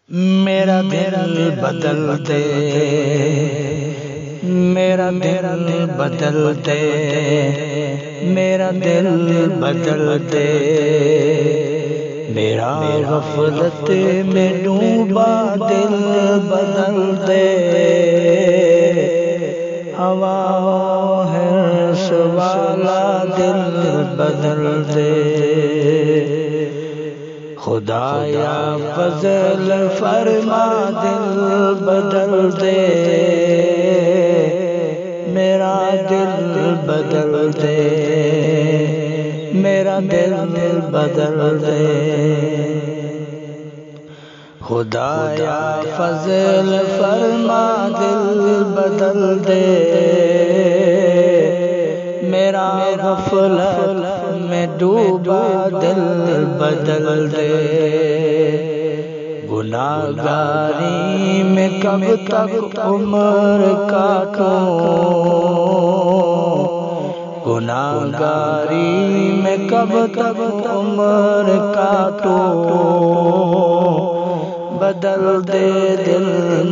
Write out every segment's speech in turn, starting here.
میرا دل بدل دے، میرا دل بدل دے، میرا دل بدل دے، میرا غفلت میں ڈوبا دل بدل دے، ہوا ہے سوالا دل بدل دے، خدایا فضل فرما دل بدل دے، میرا دل بدل دے، میرا دل بدل دے، خدایا فضل فرما دل بدل دے، میرا غفلت میں ڈوبا دل بدل دے، گناہگاری میں کب تک عمر کاٹوں، گناہگاری میں کب تک عمر کاٹوں، بدل دے دل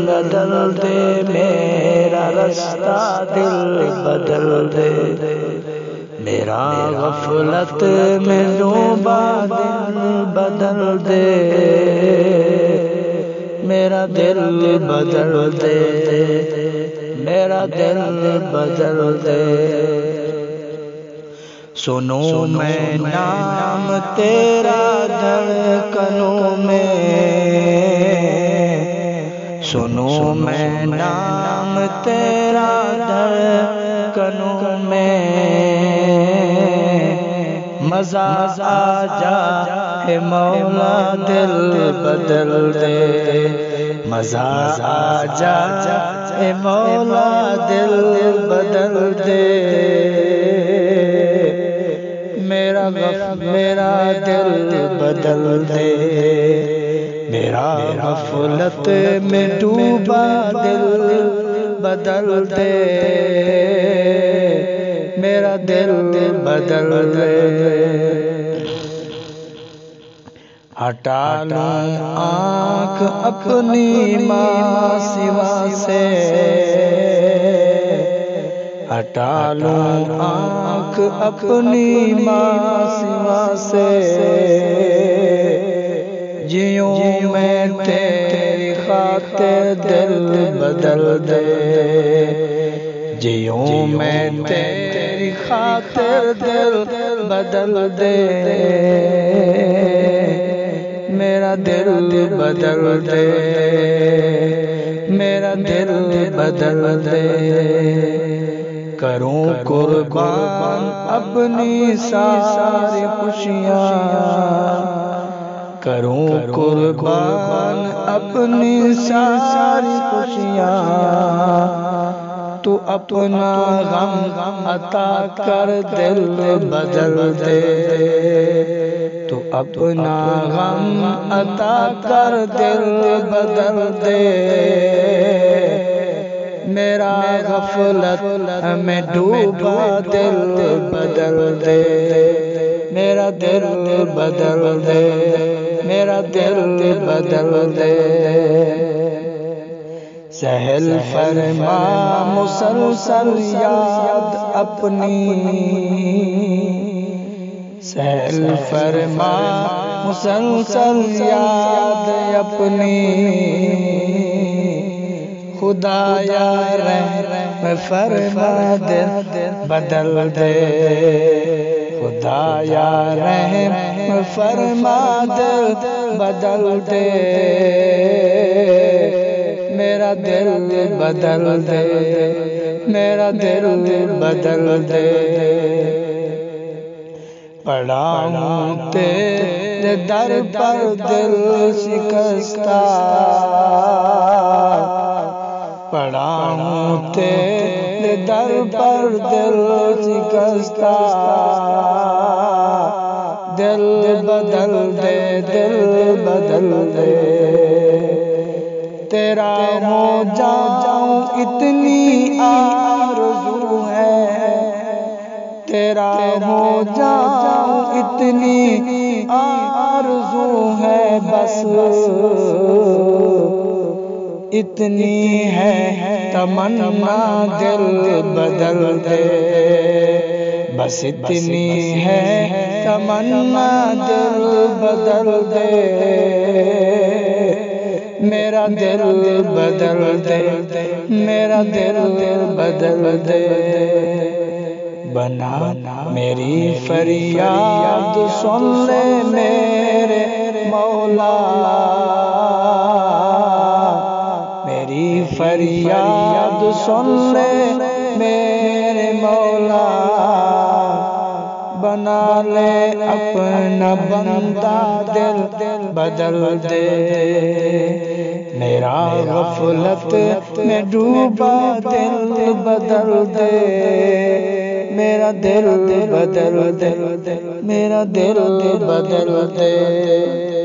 بدل دے، میرا رستہ دل بدل دے، میرا غفلت میں ڈوبا دل بدل دے، میرا دل بدل دے، میرا دل بدل دے، سنو میں نام تیرا دھڑکنوں میں، سنو میں نام تیرا دھڑکنوں میں، مزہ آ جا اے مولا دل بدل دے، مزہ آ جا اے مولا دل بدل دے، میرا دل بدل دے، میرا غفلت میں ڈوبا دل بدل دے، میرا دل بدل دے، ہٹا لوں آنکھ اپنی ماں سوا سے، ہٹا لوں آنکھ اپنی ماں سوا سے، جیوں میں تیری خاطر دل بدل دے، جیوں میں تیری خاطر دل بدل دے، میرا دل بدل دے، میرا دل بدل دے، کروں قربان اپنی ساری خوشیاں، کروں قربان اپنی ساری خوشیاں، تو اپنا غم عطا کر دل بدل دے، تو اپنا غم عطا کر دل بدل دے، میرا غفلت میں ڈوبا دل بدل دے، میرا دل بدل دے، میرا دل بدل دے، سہل فرما مسلسل یاد اپنی، سہل فرما مسلسل یاد اپنی، خدایا رحم فرما دل بدل دے، خدایا رحم فرما دل بدل دے، میرا دل بدل دے، میرا دل بدل دے، پڑا ہوں تیرے در پر دل شکستہ، پڑا ہوں تیرے در پر دل شکستہ، دل بدل دے، دل بدل دے، تیرا ہو جاؤں اتنی آرزو ہے، تیرا ہو جاؤں اتنی آرزو ہے بس، اتنی ہے تمنا دل بدل دے، بس اتنی ہے تمنا دل بدل دے، میرا دل بدل دے، میرا دل بدل دے، بنا میری فریاد سن لے میرے مولا، میری فریاد سن لے میرے مولا، بنا لے اپنا بندہ دل بدل دے، میرا غفلت میں ڈوبا دل بدل دے، میرا دل بدل دے، میرا دل بدل دے۔